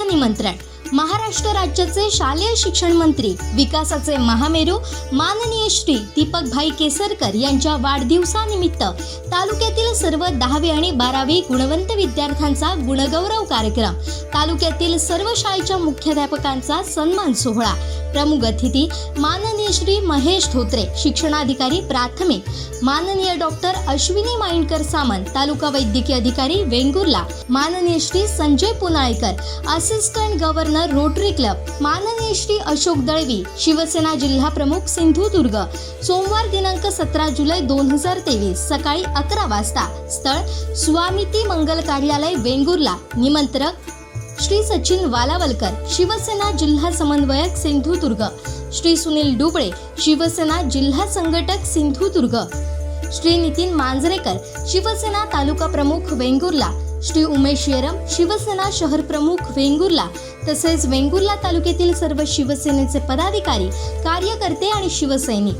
निमंत्रण. महाराष्ट्र राज्याचे शालेय शिक्षण मंत्री, विकासाचे महामेरू माननीय श्री दीपकभाई केसरकर यांच्या वाढदिवसानिमित्त तालुक्यातील सर्व 10वी आणि 12वी गुणवंत विद्यार्थ्यांचा गुणगौरव कार्यक्रम, तालुक्यातील सर्व शाळेच्या मुख्याध्यापकांचा सन्मान सोहळा. प्रमुख अतिथी माननीय श्री महेश धोत्रे, शिक्षणाधिकारी प्राथमिक, माननीय डॉक्टर अश्विनी माइंडकर सामंत, तालुका वैद्यकीय अधिकारी वेंगुर्ला, माननीय Shri Sanjay Punalekar, assistant governor rotary club, माननीय श्री अशोक दळवी, शिवसेना जिल्हा प्रमुख सिंधुदुर्ग. सोमवार दिनांक 17 जुलै 2023 सकाळी 11 वाजता. स्थळ स्वामिती मंगल कार्यालय वेंगुर्ला. निमंत्रक श्री सचिन वालावलकर, शिवसेना जिल्हा समन्वयक सिंधुदुर्ग. श्री सुनील डुबळे, शिवसेना जिल्हा संघटक सिंधुदुर्ग. श्री नितीन मांजरेकर, शिवसेना तालुका प्रमुख वेंगुर्ला. श्री उमेश येरम, शिवसेना शहर प्रमुख वेंगुर्ला. तसेच वेंगुर्ला तालुक्यातील सर्व शिवसेनेचे पदाधिकारी, कार्यकर्ते आणि शिवसैनिक.